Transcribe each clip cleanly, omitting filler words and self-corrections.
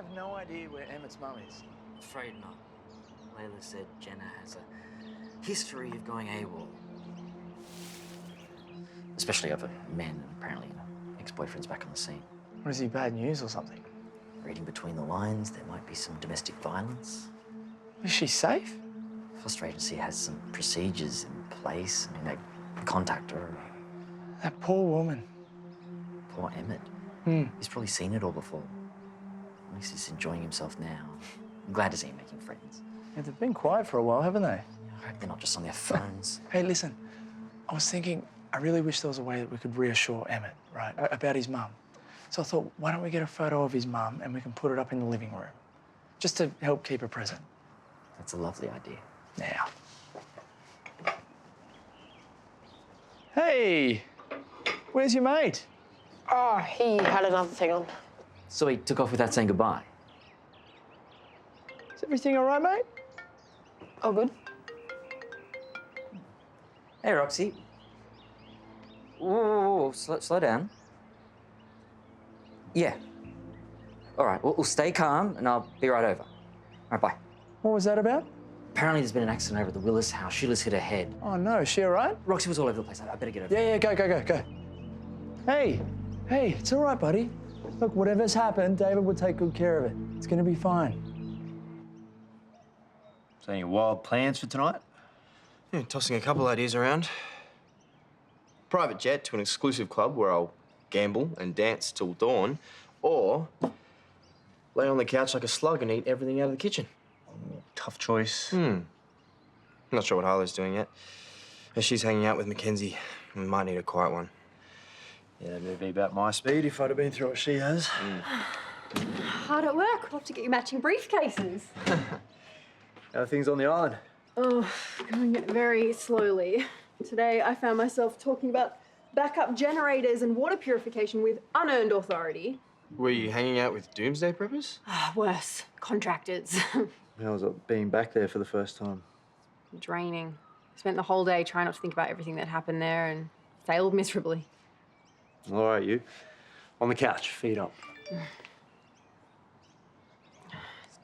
have no idea where Emmett's mum is. Afraid not. Layla said Jenna has a history of going AWOL. Especially over men, and apparently ex-boyfriend's back on the scene. What is he, bad news or something? Reading between the lines, there might be some domestic violence. Is she safe? Foster agency has some procedures in place. I mean, they contact her. That poor woman. Poor Emmett. He's probably seen it all before. At least he's enjoying himself now. I'm glad to see him making friends. Yeah, they've been quiet for a while, haven't they? I hope they're not just on their phones. Hey, listen. I was thinking, I really wish there was a way that we could reassure Emmett, right, about his mum. So I thought, why don't we get a photo of his mum and we can put it up in the living room, just to help keep her present. That's a lovely idea. Now. Hey, where's your mate? Oh, he had another thing on. So he took off without saying goodbye? Is everything all right, mate? Oh, good. Hey, Roxy. Whoa, slow down. Yeah. All right, we'll stay calm and I'll be right over. All right, bye. What was that about? Apparently there's been an accident over at the Willis house. Sheila's hit her head. Oh, no, is she all right? Roxy was all over the place. I better get over. Yeah, go. Hey, it's all right, buddy. Look, whatever's happened, DaVvid will take good care of it. It's gonna be fine. So any wild plans for tonight? Yeah, tossing a couple ideas around. Private jet to an exclusive club where I'll gamble and dance till dawn, or lay on the couch like a slug and eat everything out of the kitchen. Tough choice. Not sure what Harlow's doing yet. As she's hanging out with Mackenzie, we might need a quiet one. Yeah, that'd be about my speed if I'd have been through what she has. Hard at work. We'll have to get you matching briefcases. How are things on the island? Oh, going very slowly. Today, I found myself talking about backup generators and water purification with unearned authority. Were you hanging out with doomsday preppers? Worse, contractors. How was it being back there for the first time? Draining. Spent the whole day trying not to think about everything that happened there and failed miserably. All right, you. On the couch, feet up.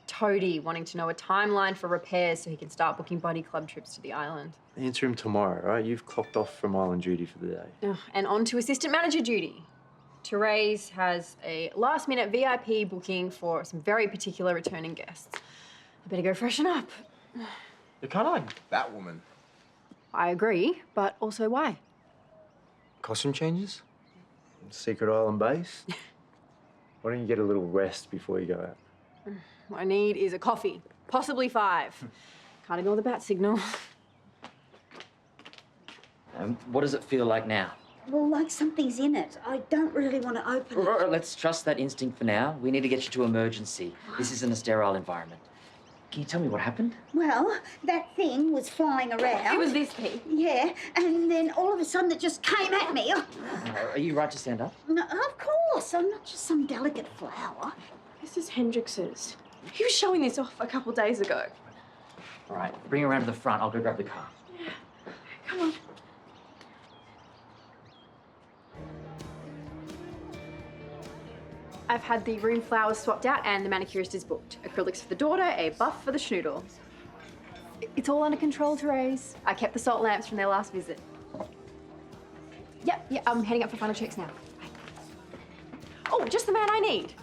Toadie wanting to know a timeline for repairs so he can start booking buddy club trips to the island. Answer him tomorrow, right? You've clocked off from island duty for the day. And on to assistant manager duty. Terese has a last-minute VIP booking for some very particular returning guests. I better go freshen up. You're kind of like that woman. I agree, but also why? Costume changes? Secret island base? Why don't you get a little rest before you go out? What I need is a coffee, possibly 5. Can't ignore the bat signal. What does it feel like now? Well, like something's in it. I don't really want to open it. Let's trust that instinct for now. We need to get you to emergency. This isn't a sterile environment. Can you tell me what happened? Well, that thing was flying around. It was this thing. Yeah, and then all of a sudden it just came at me. Are you right to stand up? No, of course, I'm not just some delicate flower. This is Hendrix's. He was showing this off a couple days ago. All right, bring her around to the front. I'll go grab the car. Yeah. Come on. I've had the room flowers swapped out and the manicurist is booked. Acrylics for the daughter, a buff for the schnoodle. It's all under control, Terese. I kept the salt lamps from their last visit. Yep, I'm heading up for final checks now. Bye. Oh, just the man I need.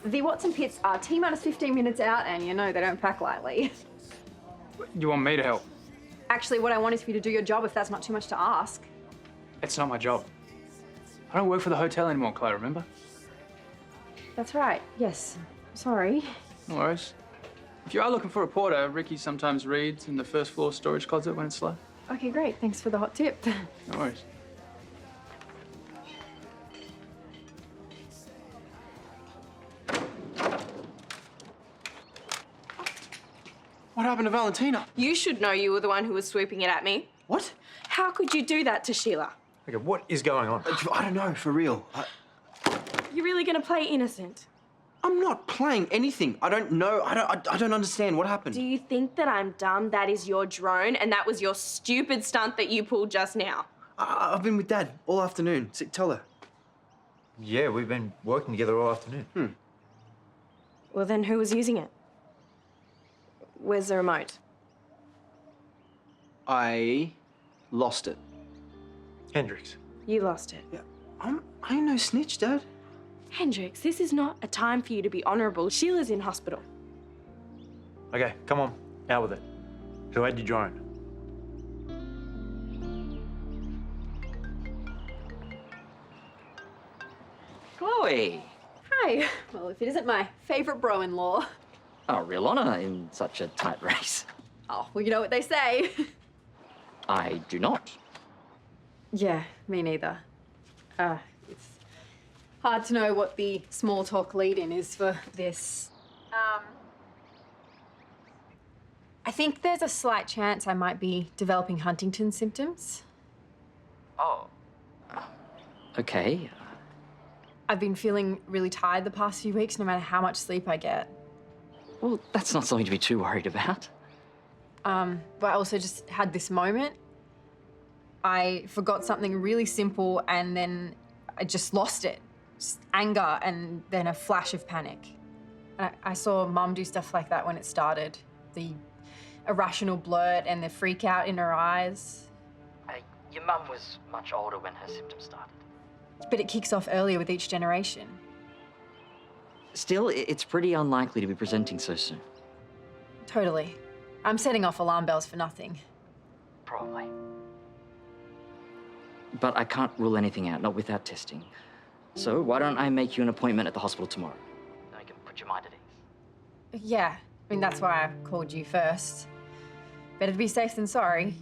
The Watson pits are T-minus 15 minutes out and you know they don't pack lightly. You want me to help? Actually, what I want is for you to do your job if that's not too much to ask. It's not my job. I don't work for the hotel anymore, Claire, remember? That's right, yes. Sorry. No worries. If you are looking for a porter, Ricky sometimes reads in the first floor storage closet when it's slow. Okay, great. Thanks for the hot tip. No worries. What happened to Valentina? You should know you were the one who was sweeping it at me. What? How could you do that to Sheila? Okay, what is going on? I don't know, for real. You're really gonna play innocent? I'm not playing anything. I don't know. I don't understand. What happened? Do you think that I'm dumb? That is your drone, and that was your stupid stunt that you pulled just now. I've been with Dad all afternoon. Tell her. Yeah, we've been working together all afternoon. Well, then who was using it? Where's the remote? I lost it. Hendricks. You lost it. Yeah, I ain't no snitch, Dad. Hendricks, this is not a time for you to be honourable. Sheila's in hospital. Okay, come on. Out with it. Who had your drone? Chloe! Hi. Well, if it isn't my favourite bro-in-law. Oh, real honour in such a tight race. Oh, well, you know what they say. I do not. Yeah, me neither. It's hard to know what the small talk lead-in is for this. I think there's a slight chance I might be developing Huntington's symptoms. Oh. Okay. I've been feeling really tired the past few weeks, no matter how much sleep I get. Well, that's not something to be too worried about. But I also just had this moment. I forgot something really simple and then I just lost it. Just anger and then a flash of panic. I saw Mum do stuff like that when it started. The irrational blurt and the freak out in her eyes. Your mum was much older when her symptoms started. But it kicks off earlier with each generation. Still, it's pretty unlikely to be presenting so soon. Totally. I'm setting off alarm bells for nothing. Probably. But I can't rule anything out, not without testing. So why don't I make you an appointment at the hospital tomorrow? Then I can put your mind at ease. Yeah, I mean, that's why I called you first. Better to be safe than sorry.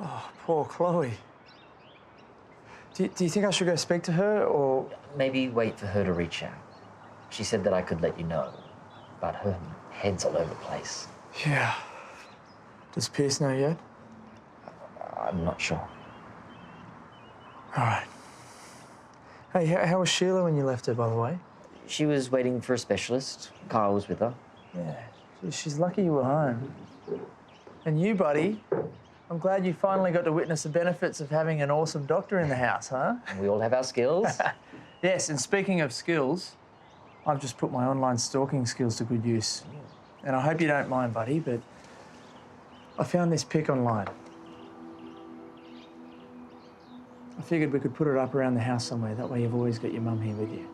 Oh, poor Chloe. Do you think I should go speak to her, or...? Maybe wait for her to reach out. She said that I could let you know, but her head's all over the place. Yeah. Does Pierce know yet? I'm not sure. All right. Hey, how was Sheila when you left her, by the way? She was waiting for a specialist. Karl was with her. Yeah, she's lucky you were home. And you, buddy, I'm glad you finally got to witness the benefits of having an awesome doctor in the house, huh? We all have our skills. Yes, and speaking of skills, I've just put my online stalking skills to good use. And I hope you don't mind, buddy, but I found this pic online. I figured we could put it up around the house somewhere. That way you've always got your mum here with you.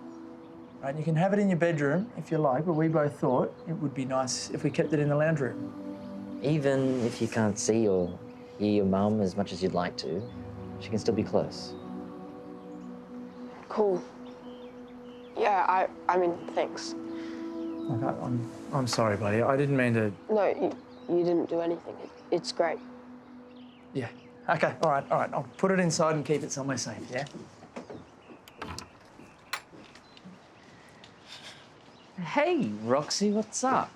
Right, you can have it in your bedroom if you like, but we both thought it would be nice if we kept it in the lounge room. Even if you can't see or hear your mum as much as you'd like to, she can still be close. Cool. Yeah, I mean, thanks. Look, I'm sorry, buddy. I didn't mean to... No, you didn't do anything. It's great. Yeah. Okay, all right. I'll put it inside and keep it somewhere safe, yeah? Hey, Roxy, what's up?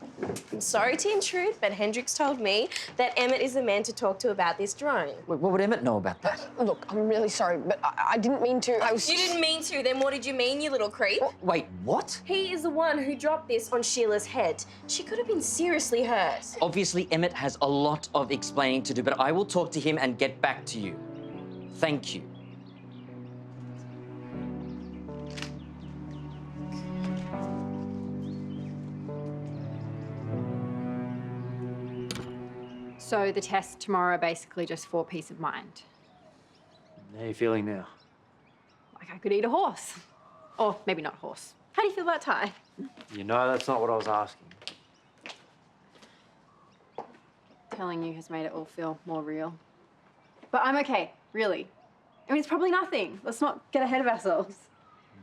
I'm sorry to intrude, but Hendricks told me that Emmett is the man to talk to about this drone. What would Emmett know about that? Look, I'm really sorry, but I didn't mean to. I was... You didn't mean to, then what did you mean, you little creep? Wait, what? He is the one who dropped this on Sheila's head. She could have been seriously hurt. Obviously, Emmett has a lot of explaining to do, but I will talk to him and get back to you. Thank you. So the tests tomorrow are basically just for peace of mind. How are you feeling now? Like I could eat a horse. Or maybe not a horse. How do you feel about Ty? You know that's not what I was asking. Telling you has made it all feel more real. But I'm okay, really. I mean, it's probably nothing. Let's not get ahead of ourselves.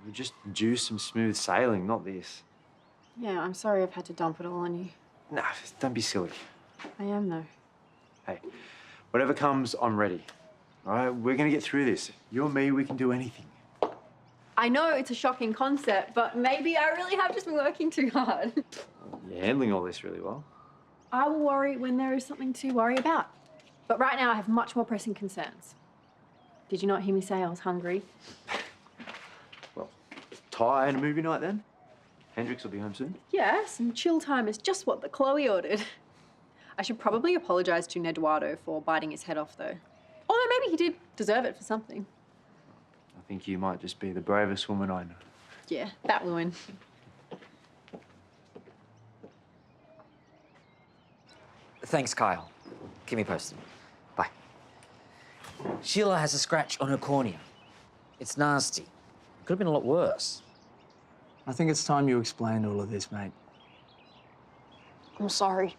We just do some smooth sailing, not this. Yeah, I'm sorry I've had to dump it all on you. Nah, don't be silly. I am, though. Hey, whatever comes, I'm ready. All right, we're gonna get through this. You and me, we can do anything. I know it's a shocking concept, but maybe I really have just been working too hard. You're handling all this really well. I will worry when there is something to worry about. But right now I have much more pressing concerns. Did you not hear me say I was hungry? Well, Ty and a movie night then? Hendricks will be home soon. Yes, and chill time is just what the Chloe ordered. I should probably apologise to Ned Willis for biting his head off, though. Although maybe he did deserve it for something. think you might just be the bravest woman I know. Yeah, that woman. Thanks, Kyle. Keep me posted. Bye. Sheila has a scratch on her cornea. It's nasty. Could have been a lot worse. I think it's time you explained all of this, mate. I'm sorry.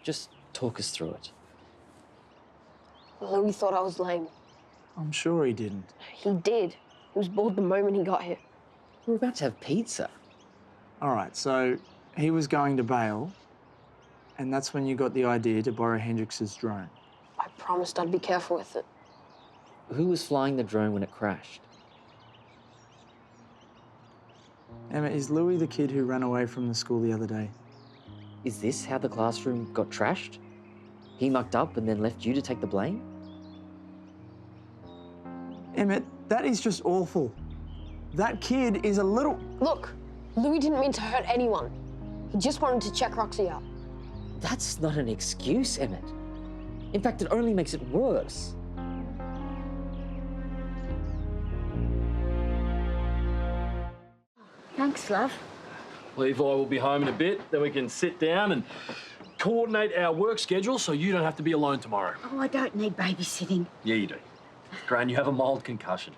Just talk us through it. Louis thought I was lame. I'm sure he didn't. He did. He was bored the moment he got here. We're about to have pizza. All right, so he was going to bail, and that's when you got the idea to borrow Hendrix's drone. I promised I'd be careful with it. Who was flying the drone when it crashed? Emmett, is Louis the kid who ran away from the school the other day? Is this how the classroom got trashed? He mucked up and then left you to take the blame? Emmett, that is just awful. That kid is a little... Look, Louis didn't mean to hurt anyone. He just wanted to check Roxy out. That's not an excuse, Emmett. In fact, it only makes it worse. Thanks, love. Levi will be home in a bit, then we can sit down and coordinate our work schedule so you don't have to be alone tomorrow. Oh, I don't need babysitting. Yeah, you do. Gran, you have a mild concussion.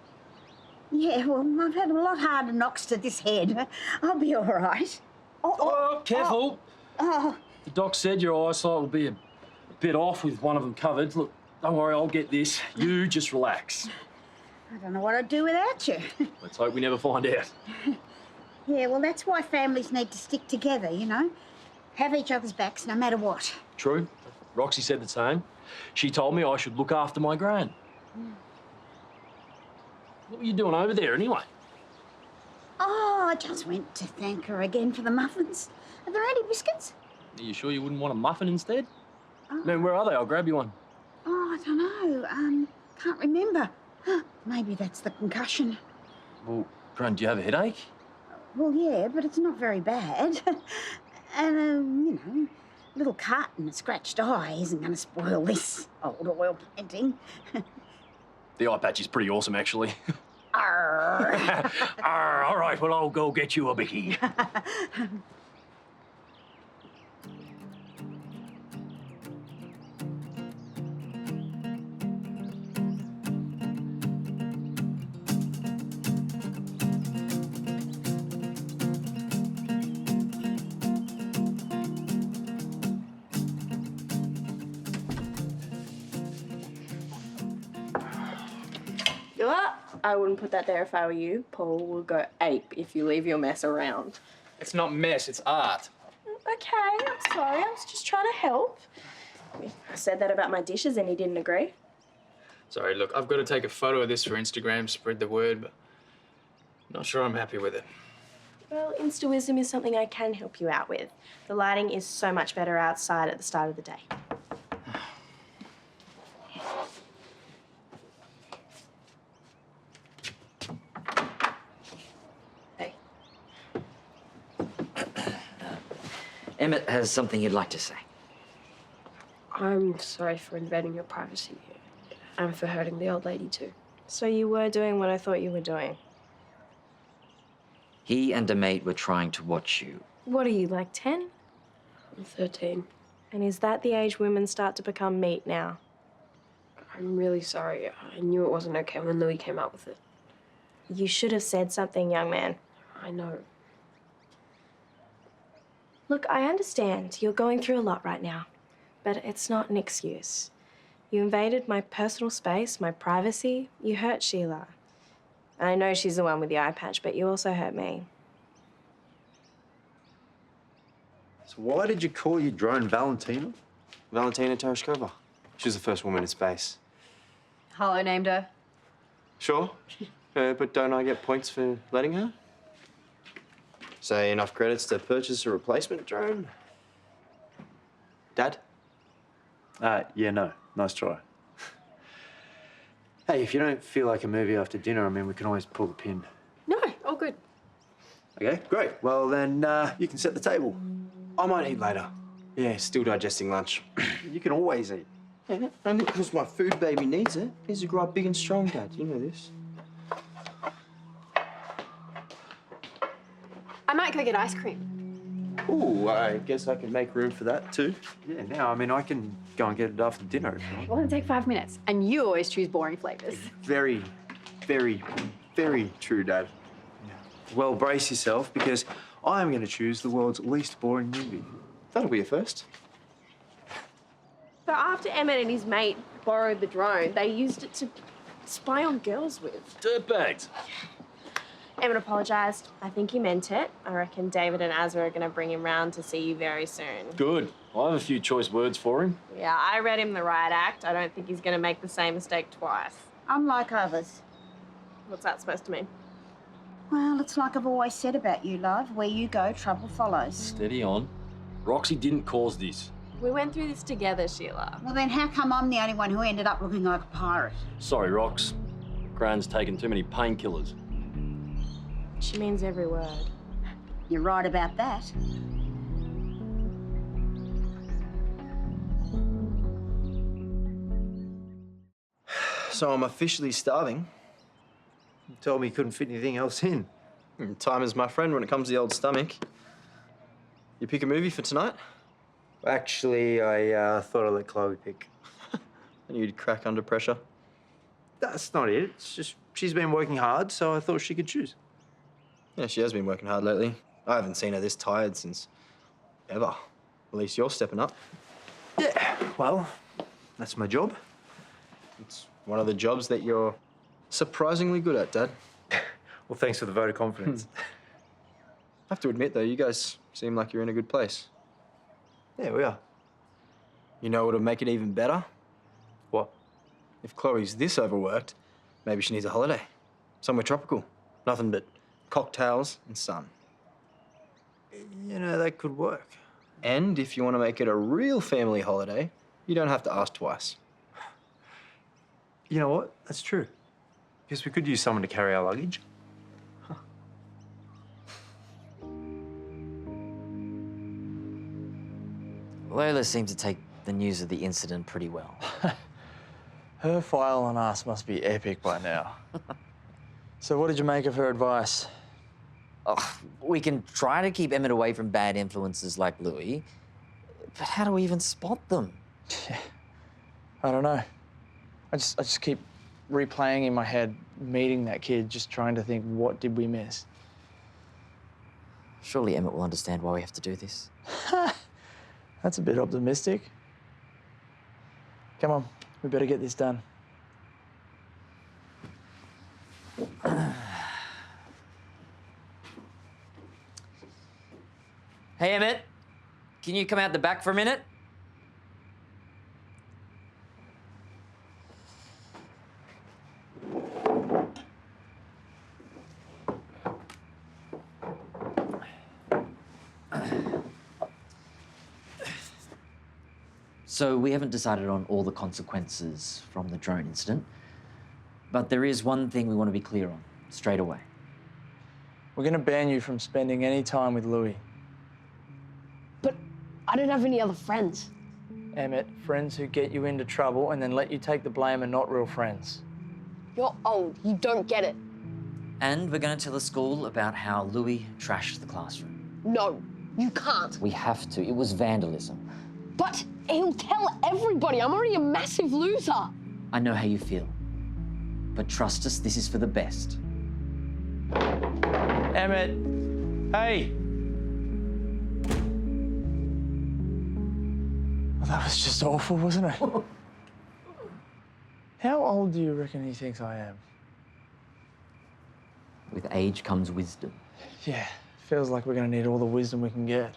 Yeah, well, I've had a lot harder knocks to this head. I'll be all right. Oh, careful. Oh, The doc said your eyesight will be a bit off with one of them covered. Look, don't worry, I'll get this. You just relax. I don't know what I'd do without you. Let's hope we never find out. Yeah, well, that's why families need to stick together, you know? Have each other's backs no matter what. True. Roxy said the same. She told me I should look after my gran. What were you doing over there anyway? Oh, I just went to thank her again for the muffins. Are there any biscuits? Are you sure you wouldn't want a muffin instead? Oh. Man, where are they? I'll grab you one. Oh, I don't know. Can't remember. Maybe that's the concussion. Well, Gran, do you have a headache? Well, yeah, but it's not very bad. And, you know, a little cut and a scratched eye isn't going to spoil this old oil painting. The eye patch is pretty awesome, actually. Arr. Arr, all right, well, I'll go get you a bicky. I wouldn't put that there if I were you. Paul will go ape if you leave your mess around. It's not mess, it's art. Okay, I'm sorry. I was just trying to help. I said that about my dishes and he didn't agree. Sorry, look, I've got to take a photo of this for Instagram, spread the word, but I'm not sure I'm happy with it. Well, Insta wisdom is something I can help you out with. The lighting is so much better outside at the start of the day. Hey. Emmett has something he'd like to say. I'm sorry for invading your privacy and for hurting the old lady too. So you were doing what I thought you were doing. He and a mate were trying to watch you. What are you, like 10? I'm 13. And is that the age women start to become meat now? I'm really sorry. I knew it wasn't okay when Louis came out with it. You should have said something, young man. I know. Look, I understand you're going through a lot right now, but it's not an excuse. You invaded my personal space, my privacy. You hurt Sheila. And I know she's the one with the eye patch, but you also hurt me. So why did you call your drone Valentina? Valentina Tereshkova. She was the first woman in space. Harlow named her. Sure, but don't I get points for letting her? Say enough credits to purchase a replacement drone? Dad? Yeah, no. Nice try. Hey, if you don't feel like a movie after dinner, I mean, we can always pull the pin. No, all good. Okay, great. Well, then you can set the table. I might eat later. Yeah, still digesting lunch. You can always eat. Yeah, only because my food baby needs it. Needs to grow up big and strong, Dad. You know this. I might go get ice cream. Ooh, I guess I can make room for that too. Yeah, now, I mean, I can go and get it after dinner if you want. Well, it'll take 5 minutes. And you always choose boring flavours. Very, very, very true, Dad. Yeah. Well, brace yourself, because I'm going to choose the world's least boring movie. That'll be a first. So after Emmett and his mate borrowed the drone, they used it to spy on girls with. Dirtbags. Emmett apologised. I think he meant it. I reckon DaVvid and Azra are going to bring him round to see you very soon. Good. I have a few choice words for him. Yeah, I read him the riot act. I don't think he's going to make the same mistake twice. Unlike others. What's that supposed to mean? Well, it's like I've always said about you, love. Where you go, trouble follows. Steady on. Roxy didn't cause this. We went through this together, Sheila. Well, then how come I'm the only one who ended up looking like a pirate? Sorry, Rox. Gran's taken too many painkillers. She means every word. You're right about that. So I'm officially starving. You told me you couldn't fit anything else in. Time is my friend when it comes to the old stomach. You pick a movie for tonight? Actually, I thought I'd let Chloe pick. And you'd crack under pressure? That's not it. It's just she's been working hard, so I thought she could choose. Yeah, she has been working hard lately. I haven't seen her this tired since ever. At least you're stepping up. Yeah, well, that's my job. It's one of the jobs that you're surprisingly good at, Dad. Well, thanks for the vote of confidence. I have to admit, though, you guys seem like you're in a good place. Yeah, we are. You know what would make it even better? What? If Chloe's this overworked, maybe she needs a holiday. Somewhere tropical. Nothing but cocktails and sun. You know, that could work. And if you want to make it a real family holiday, you don't have to ask twice. You know what? That's true. Because we could use someone to carry our luggage. Lola seemed to take the news of the incident pretty well. Her file on us must be epic by now. So what did you make of her advice? Oh, we can try to keep Emmett away from bad influences like Louis, but how do we even spot them? I don't know. I just keep replaying in my head, meeting that kid, just trying to think, what did we miss? Surely Emmett will understand why we have to do this. That's a bit optimistic. Come on, we better get this done. Hey, Emmett, can you come out the back for a minute? So we haven't decided on all the consequences from the drone incident, but there is one thing we want to be clear on straight away. We're going to ban you from spending any time with Louis. But I don't have any other friends. Emmett, friends who get you into trouble and then let you take the blame are not real friends. You're old. You don't get it. And we're going to tell the school about how Louis trashed the classroom. No, you can't. We have to. It was vandalism. But he'll tell everybody. I'm already a massive loser. I know how you feel. But trust us, this is for the best. Emmett, hey. Well, that was just awful, wasn't it? How old do you reckon he thinks I am? With age comes wisdom. Yeah, feels like we're going to need all the wisdom we can get.